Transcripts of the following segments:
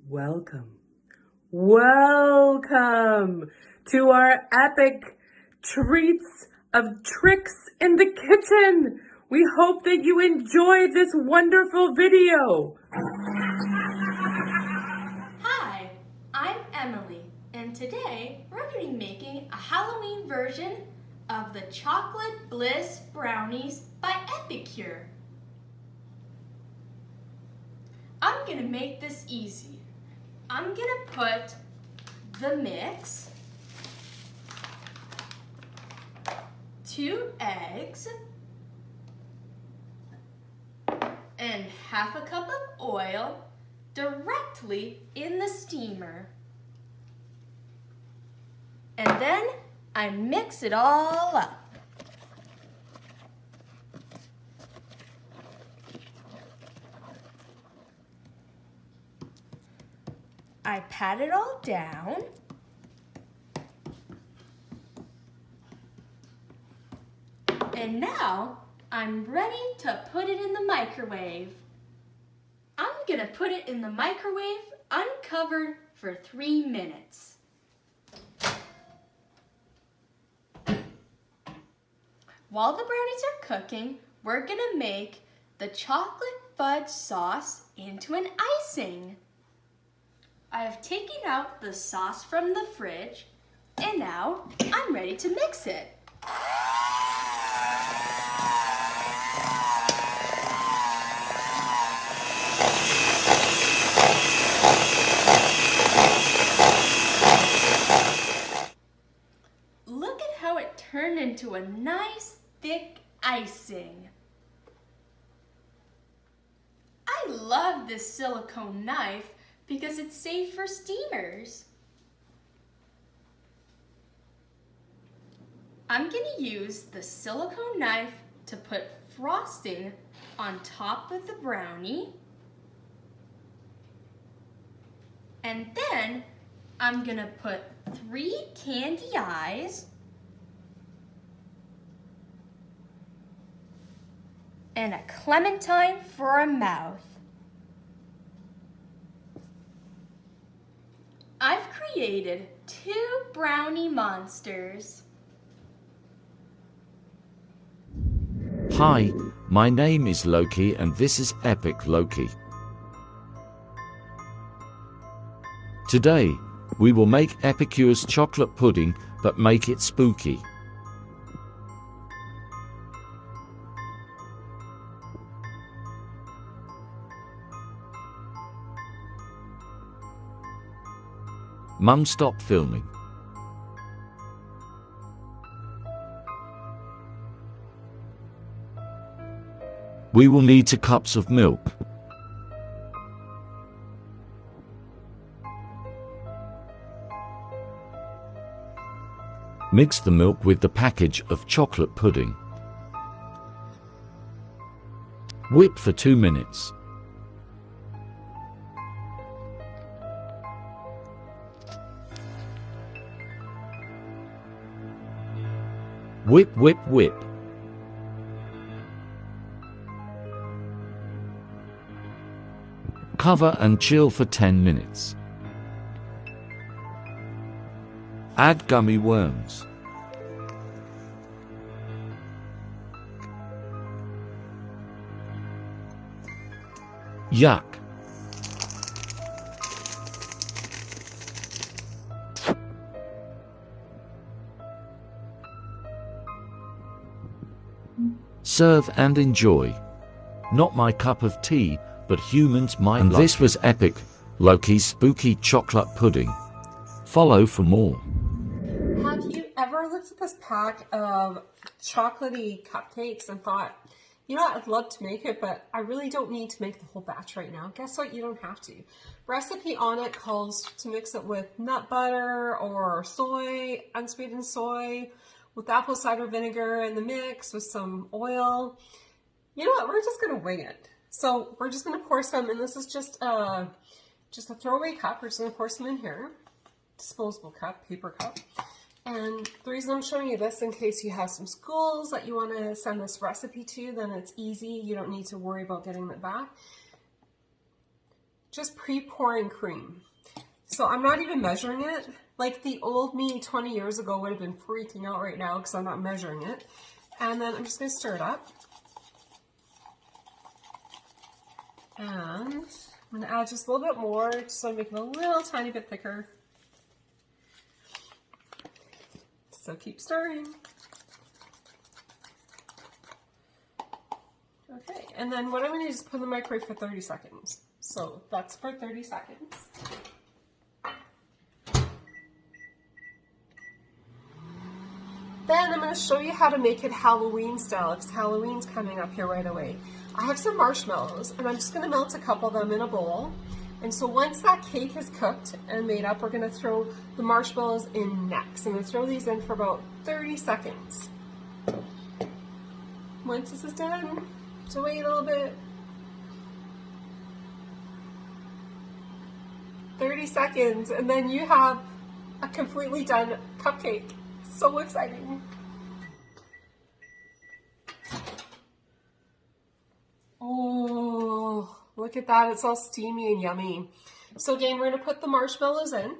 Welcome, welcome to our epic treats of tricks in the kitchen. We hope that you enjoyed this wonderful video. Hi, I'm Emily, and today we're going to be making a Halloween version of the Chocolate Bliss Brownies by Epicure. I'm going to make this easy. I'm going to put the mix, 2 eggs, and half a cup of oil directly in the steamer. And then I mix it all up. I pat it all down. And now I'm ready to put it in the microwave. I'm gonna put it in the microwave uncovered for 3 minutes. While the brownies are cooking, we're gonna make the chocolate fudge sauce into an icing. I have taken out the sauce from the fridge, and now I'm ready to mix it. Look at how it turned into a nice thick icing. I love this silicone knife because it's safe for steamers. I'm going to use the silicone knife to put frosting on top of the brownie. And then I'm going to put 3 candy eyes and a clementine for a mouth. I've created 2 brownie monsters. Hi, my name is Loki and this is Epic Loki. Today, we will make Epicure's chocolate pudding, but make it spooky. Mum, stop filming. We will need 2 cups of milk. Mix the milk with the package of chocolate pudding. Whip for 2 minutes. Whip, whip, whip. Cover and chill for 10 minutes. Add gummy worms. Yuck. Serve and enjoy. Not my cup of tea, but humans might. And this was Epic Loki's spooky chocolate pudding. Follow for more. Have you ever looked at this pack of chocolatey cupcakes and thought, you know what, I'd love to make it, but I really don't need to make the whole batch right now? Guess what? You don't have to. Recipe on it calls to mix it with nut butter or soy, unsweetened soy, with apple cider vinegar in the mix with some oil. You know what? We're just going to wing it. So we're just going to pour some, and this is just a throwaway cup. We're just going to pour some in here. Disposable cup, paper cup. And the reason I'm showing you this, in case you have some schools that you want to send this recipe to, then it's easy. You don't need to worry about getting it back. just pre-pouring cream. So I'm not even measuring it. Like the old me 20 years ago would have been freaking out right now because I'm not measuring it. And then I'm just going to stir it up. And I'm going to add just a little bit more, just so I make it a little tiny bit thicker. So keep stirring. Okay, and then what I'm going to do is put in the microwave for 30 seconds. So that's for 30 seconds. Then I'm going to show you how to make it Halloween style, because Halloween's coming up here right away. I have some marshmallows, and I'm just going to melt a couple of them in a bowl. And so once that cake is cooked and made up, we're going to throw the marshmallows in next. I'm going to throw these in for about 30 seconds. Once this is done, so wait a little bit. 30 seconds, and then you have a completely done cupcake. So exciting. Oh, look at that. It's all steamy and yummy. So again, we're going to put the marshmallows in.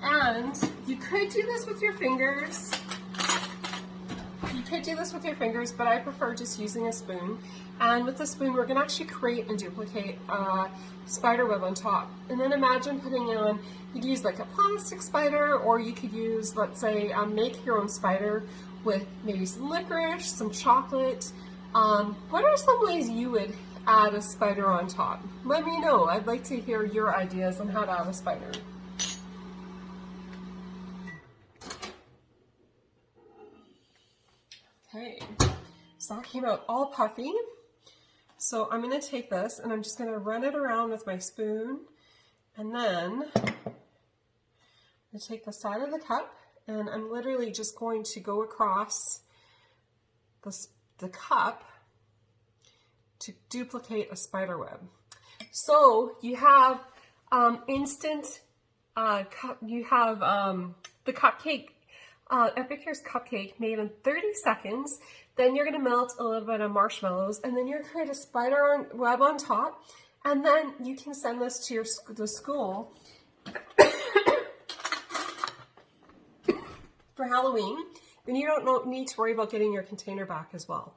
And you could do this with your fingers. You could do this with your fingers, but I prefer just using a spoon. And with the spoon, we're going to actually create and duplicate a spider web on top. And then imagine putting on, you'd use like a plastic spider, or you could use, let's say, make your own spider with maybe some licorice, some chocolate. What are some ways you would add a spider on top? Let me know. I'd like to hear your ideas on how to add a spider. Okay, so that came out all puffy. So I'm going to take this and I'm just going to run it around with my spoon, and then I'm going to take the side of the cup and I'm literally just going to go across the cup to duplicate a spider web. So you have the cupcake, Epicure's cupcake made in 30 seconds. Then you're going to melt a little bit of marshmallows, and then you're going to create a spider web on top, and then you can send this to the school for Halloween. Then you don't need to worry about getting your container back as well.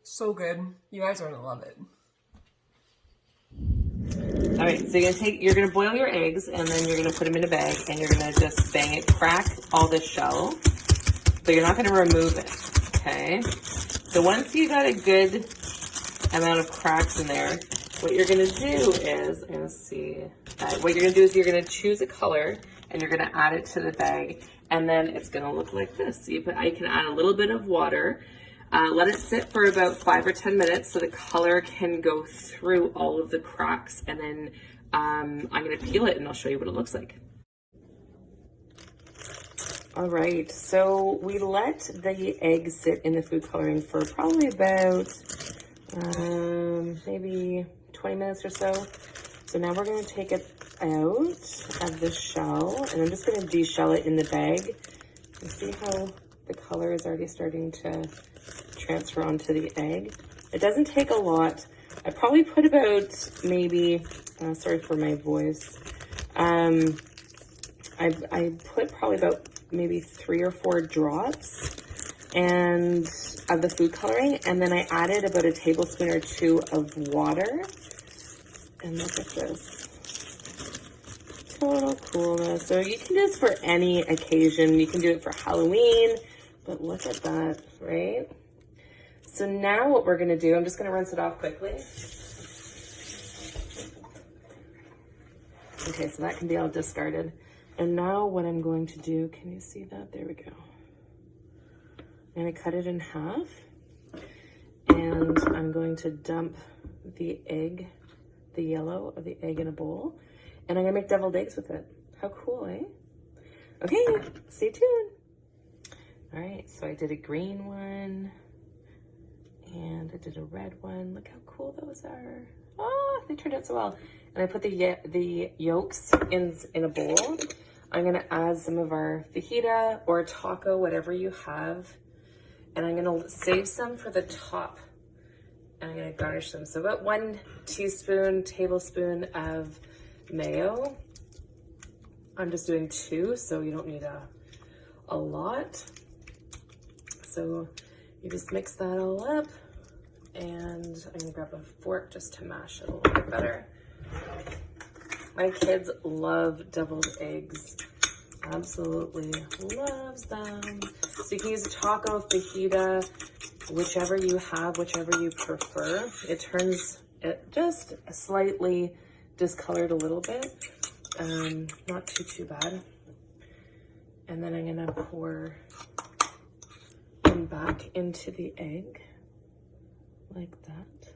So good. You guys are going to love it. All right, so you're gonna boil your eggs, and then you're gonna put them in a bag, and you're gonna just bang it, crack all the shell, but you're not gonna remove it, okay? So once you got a good amount of cracks in there, what you're gonna do is, you're gonna choose a color, and you're gonna add it to the bag, and then it's gonna look like this. So you can add a little bit of water. Let it sit for about 5 or 10 minutes so the color can go through all of the cracks, and then I'm going to peel it and I'll show you what it looks like. All right, so we let the eggs sit in the food coloring for probably about maybe 20 minutes or so. So now we're going to take it out of the shell, and I'm just going to de-shell it in the bag. You see how the color is already starting to transfer onto the egg. It doesn't take a lot. I probably put about maybe, sorry for my voice, I put probably about maybe 3 or 4 drops and of the food coloring, and then I added about a tablespoon or 2 of water. And look at this. Total coolness. So you can do this for any occasion. You can do it for Halloween, but look at that, right? So now what we're gonna do, I'm just gonna rinse it off quickly. Okay, so that can be all discarded. And now what I'm going to do, can you see that? There we go. I'm gonna cut it in half, and I'm going to dump the egg, the yellow of the egg, in a bowl, and I'm gonna make deviled eggs with it. How cool, eh? Okay, stay tuned. All right, so I did a green one, and I did a red one. Look how cool those are. Oh, they turned out so well. And I put the yolks in a bowl. I'm gonna add some of our fajita or taco, whatever you have. And I'm gonna save some for the top. And I'm gonna garnish them. So about 1 tablespoon of mayo. I'm just doing 2, so you don't need a lot. So you just mix that all up, and I'm gonna grab a fork just to mash it a little bit better. My kids love deviled eggs. Absolutely loves them. So you can use a taco, fajita, whichever you have, whichever you prefer. It turns it just slightly discolored a little bit. Not too bad. And then I'm gonna pour them back into the egg like that.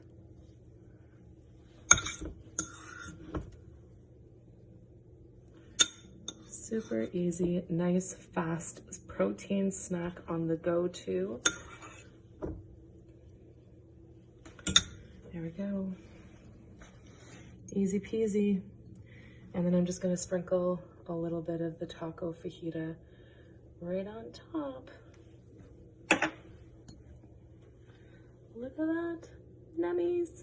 Super easy, nice, fast protein snack on the go too. There we go. Easy peasy. And then I'm just gonna sprinkle a little bit of the taco fajita right on top. Look at that, nummies.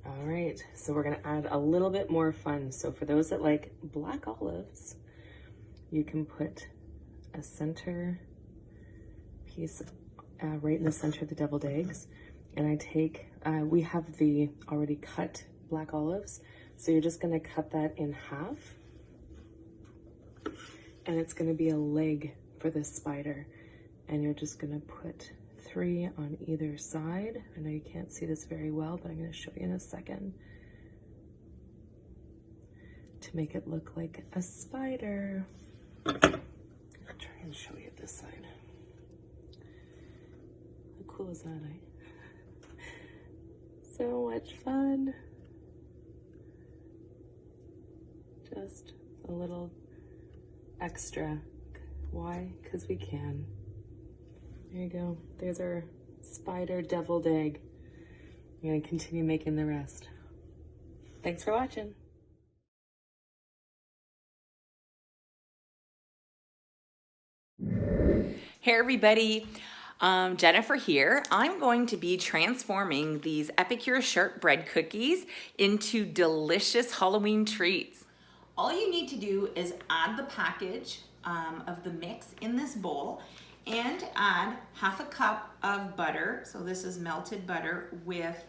All right, so we're gonna add a little bit more fun. So for those that like black olives, you can put a center piece right in the center of the deviled eggs. And I take, we have the already cut black olives. So you're just gonna cut that in half. And it's gonna be a leg for this spider. And you're just gonna put 3 on either side. I know you can't see this very well, but I'm gonna show you in a second to make it look like a spider. I'll try and show you this side. How cool is that, eh? So much fun. Just a little extra. Why? Because we can. There you go. There's our spider deviled egg. I'm gonna continue making the rest. Thanks for watching. Hey everybody, Jennifer here. I'm going to be transforming these Epicure shortbread cookies into delicious Halloween treats. All you need to do is add the package of the mix in this bowl and add half a cup of butter. So this is melted butter with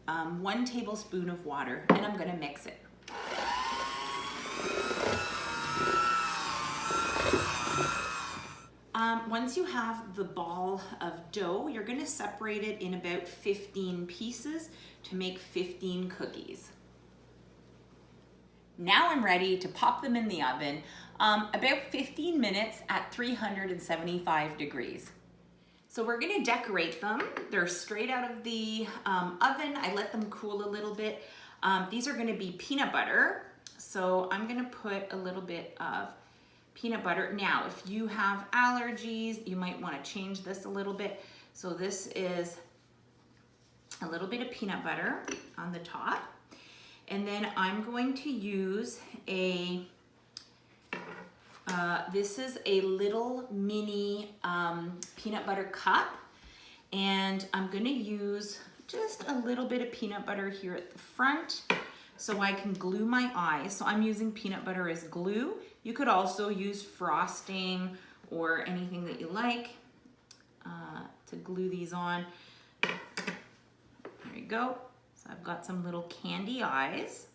1 tablespoon of water, and I'm gonna mix it. Once you have the ball of dough, you're gonna separate it in about 15 pieces to make 15 cookies. Now I'm ready to pop them in the oven, about 15 minutes at 375 degrees. So we're gonna decorate them. They're straight out of the oven. I let them cool a little bit. These are gonna be peanut butter. So I'm gonna put a little bit of peanut butter. Now, if you have allergies, you might wanna change this a little bit. So this is a little bit of peanut butter on the top. And then I'm going to use this is a little mini peanut butter cup. And I'm gonna use just a little bit of peanut butter here at the front so I can glue my eyes. So I'm using peanut butter as glue. You could also use frosting or anything that you like to glue these on. There you go. So I've got some little candy eyes.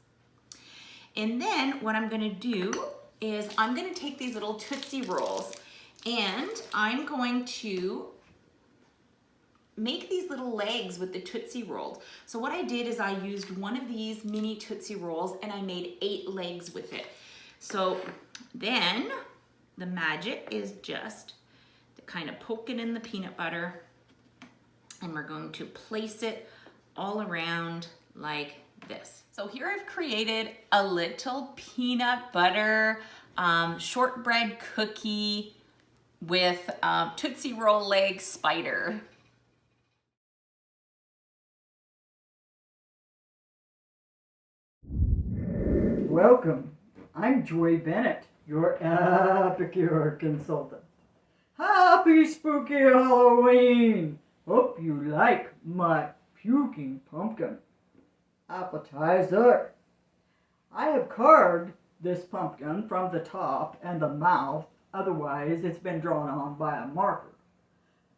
And then what I'm gonna do is I'm gonna take these little Tootsie Rolls and I'm going to make these little legs with the Tootsie Rolls. So what I did is I used one of these mini Tootsie Rolls and I made 8 legs with it. So then the magic is just to kind of poke it in the peanut butter, and we're going to place it all around like this. So here I've created a little peanut butter shortbread cookie with Tootsie Roll leg spider. Welcome. I'm Joy Bennett, your Epicure consultant. Happy spooky Halloween! Hope you like my puking pumpkin appetizer. I have carved this pumpkin from the top and the mouth, otherwise it's been drawn on by a marker.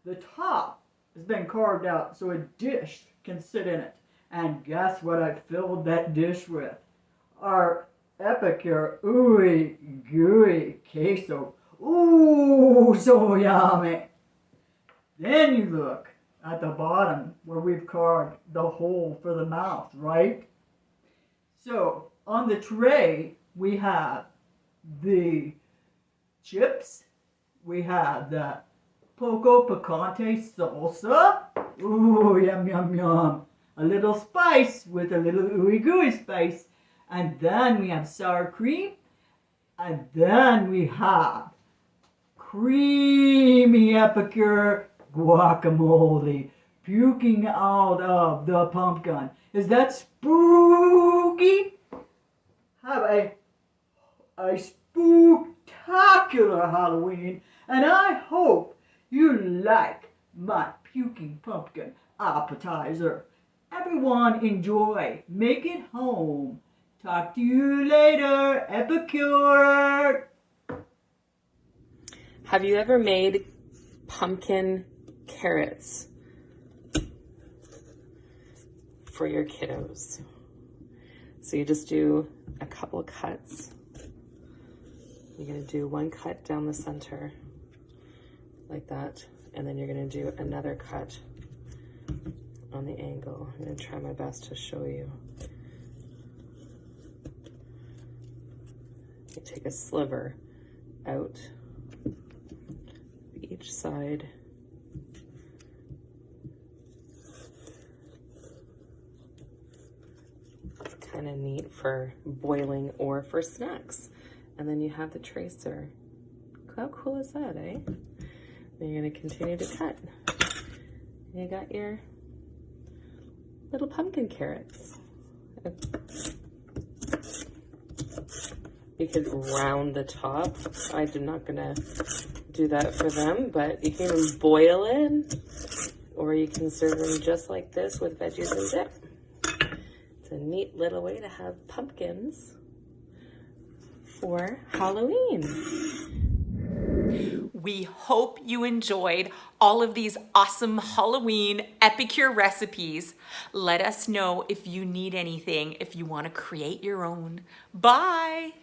The top has been carved out so a dish can sit in it. And guess what I filled that dish with? Our Epicure ooey gooey queso. Ooh, so yummy. Then you look at the bottom where we've carved the hole for the mouth, right? So on the tray we have the chips, we have the poco picante salsa. Ooh, yum, yum, yum. A little spice with a little ooey gooey spice. And then we have sour cream. And then we have creamy Epicure guacamole puking out of the pumpkin. Is that spooky? Have a spooktacular Halloween. And I hope you like my puking pumpkin appetizer. Everyone enjoy. Make it home. Talk to you later, Epicure. Have you ever made pumpkin carrots for your kiddos? So you just do a couple of cuts. You're going to do one cut down the center like that, and then you're going to do another cut on the angle. I'm going to try my best to show you. You take a sliver out each side. It's kind of neat for boiling or for snacks. And then you have the tracer. How cool is that, eh? Then you're going to continue to cut. And you got your little pumpkin carrots. You could round the top. I'm not gonna do that for them, but you can even boil it, or you can serve them just like this with veggies and dip. It's a neat little way to have pumpkins for Halloween. We hope you enjoyed all of these awesome Halloween Epicure recipes. Let us know if you need anything, if you want to create your own. Bye!